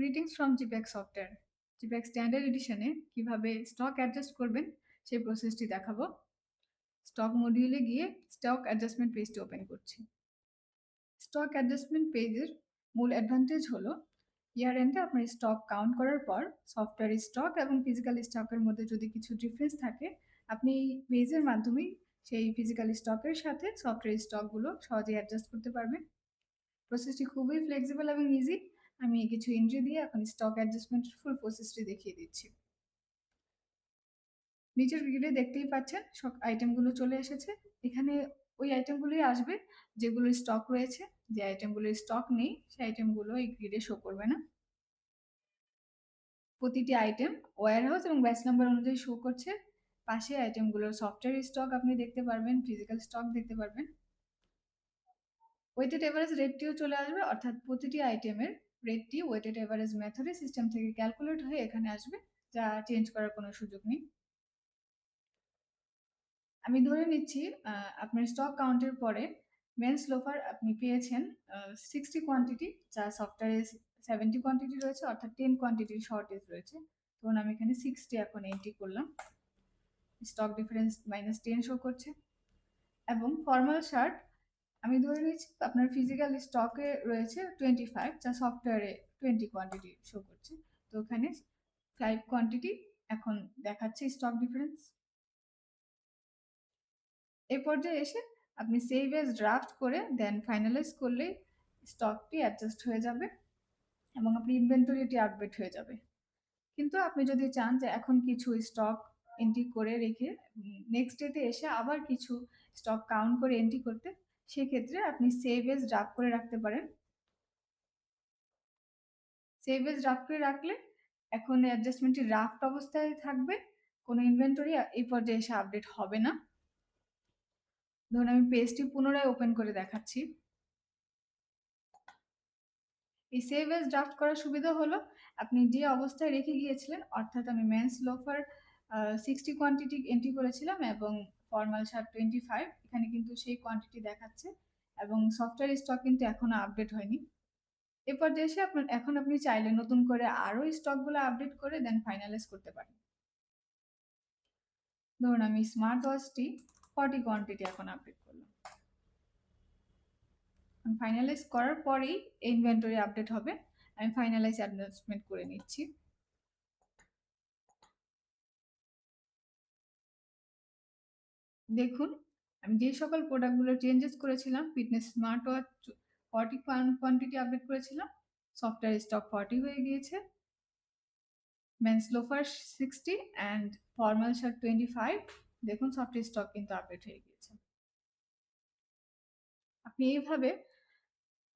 Greetings from GPack software. GPack standard এডিশনে কিভাবে stock adjust করবেন সেই প্রসেসটি দেখাবো। স্টক মডিউলে গিয়ে স্টক অ্যাডজাস্টমেন্ট পেজটি ওপেন করছি। স্টক অ্যাডজাস্টমেন্ট পেজের মূল অ্যাডভান্টেজ হলো ইয়ার এন্ডে আপনার স্টক কাউন্ট করার পর সফটওয়্যার স্টক এবং ফিজিক্যাল স্টকের মধ্যে যদি কিছু ডিফারেন্স থাকে আপনি এই পেজের মাধ্যমেই সেই ফিজিক্যাল স্টকের সাথে সফটওয়্যার স্টকগুলো সহজেই অ্যাডজাস্ট করতে পারবেন। প্রসেসটি খুবই ফ্লেক্সিবল এবং ইজি। আমি কিছু এন্ট্রি দিয়ে এখন স্টক অ্যাডজাস্টমেন্টের ফুল প্রসেসটি দেখিয়ে দিচ্ছি। নিচের গ্রিডে দেখতেই পাচ্ছেন সব আইটেমগুলো চলে এসেছে। এখানে ওই আইটেমগুলোই আসবে যেগুলোর স্টক রয়েছে। যে আইটেমগুলোর স্টক নেই সেই আইটেমগুলো এই গ্রিডে শো করবে না। প্রতিটি আইটেম ওয়্যারহাউস এবং ব্যাচ নাম্বার অনুযায়ী শো করছে। পাশে আইটেমগুলোর সফটওয়্যার স্টক আপনি দেখতে পারবেন, ফিজিক্যাল স্টক দেখতে পারবেন। ওয়েটেড এভারেজ রেটটিও চলে আসবে, অর্থাৎ প্রতিটি আইটেমের রেটটি ওয়েটেড এভারেজ মেথডে সিস্টেম থেকে ক্যালকুলেট হয়ে এখানে আসবে, যা চেঞ্জ করার কোনো সুযোগ নেই। আমি ধরে নিচ্ছি আপনার স্টক কাউন্টের পরে মেন্স লোফার আপনি পেয়েছেন 60 কোয়ান্টিটি, যা সফটওয়্যারে 70 কোয়ান্টিটি রয়েছে, অর্থাৎ 10 কোয়ান্টিটির শর্টেজ রয়েছে। তখন আমি এখানে 60 এখন এন্ট্রি করলাম। স্টক ডিফারেন্স -10 শো করছে। এবং ফর্মাল শার্ট আমি ধরে নিচ্ছি আপনার ফিজিক্যাল স্টকে রয়েছে 25, যা সফটওয়্যারে 20 কোয়ান্টিটি শো করছে। তো ওখানে 5 কোয়ান্টিটি এখন দেখাচ্ছে স্টক ডিফারেন্স। এই পর্যায়ে এসে আপনি সেভ এজ ড্রাফট করে দেন ফাইনালাইজ করলেই স্টকটি অ্যাডজাস্ট হয়ে যাবে এবং আপনার ইনভেন্টরিটি আপডেট হয়ে যাবে। কিন্তু আপনি যদি চান যে এখন কিছু স্টক এন্ট্রি করে রেখে নেক্সট ডেতে এসে আবার কিছু স্টক কাউন্ট করে এন্ট্রি করতে, সেক্ষেত্রে আপনি সেভ এজ ড্রাফট করে রাখতে পারেন। সেভ এজ ড্রাফট করে রাখলে এখন অ্যাডজাস্টমেন্টটি ড্রাফট অবস্থায় থাকবে, কোনো ইনভেন্টরি এই পর্যায়ে এসে আপডেট হবে না। ধরুন আমি পেজটি পুনরায় ওপেন করে দেখাচ্ছি। এই সেভ এজ ড্রাফট করার সুবিধা হলো আপনি যে অবস্থায় রেখে গিয়েছিলেন, অর্থাৎ আমি মেন্স লোফার 60 কোয়ান্টিটি এন্ট্রি করেছিলাম এবং ফর্মাল শার্ট 25, এখানে কিন্তু সেই কোয়ান্টিটি দেখাচ্ছে এবং সফটওয়্যার স্টক কিন্তু এখনো আপডেট হয়নি। এরপর এসে এখন আপনি চাইলে নতুন করে আরো স্টকগুলো আপডেট করে দেন ফাইনালাইজ করতে পারেন। ধরুন আমি স্মার্ট ওয়াচটি 40 কোয়ান্টিটি এখন আপডেট করলাম। ফাইনালাইজ করার পরেই ইনভেন্টরি আপডেট হবে। আমি ফাইনালাইজ অ্যাডজাস্টমেন্ট করে নিচ্ছি। দেখুন আমি যে সকল প্রোডাক্টগুলো চেঞ্জেস করেছিলাম, fitness smart watch 40 quantity update করেছিলাম, সফটওয়্যার স্টক 40 হয়ে গিয়েছে, mens loafer 60 and formal shirt 25, দেখুন সফটওয়্যার স্টক কিন্তু আপডেট হয়ে গিয়েছে। আপনি এইভাবে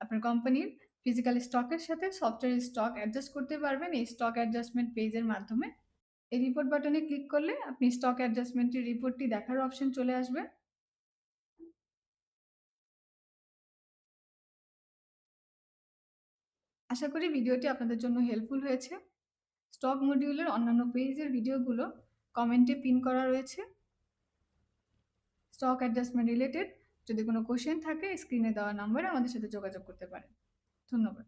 আপনার কোম্পানির ফিজিক্যাল স্টকের সাথে সফটওয়্যার স্টক অ্যাডজাস্ট করতে পারবেন এই স্টক অ্যাডজাস্টমেন্ট পেজের মাধ্যমে। এই রিপোর্ট বাটনে ক্লিক করলে আপনি স্টক অ্যাডজাস্টমেন্টের রিপোর্টটি দেখার অপশন চলে আসবে। আশা করি ভিডিওটি আপনাদের জন্য হেল্পফুল হয়েছে। স্টক মডিউলের অন্যান্য পেজের ভিডিওগুলো কমেন্টে পিন করা রয়েছে। স্টক অ্যাডজাস্টমেন্ট রিলেটেড যদি কোনো কোশ্চেন থাকে স্ক্রিনে দেওয়া নম্বরে আমাদের সাথে যোগাযোগ করতে পারেন। ধন্যবাদ।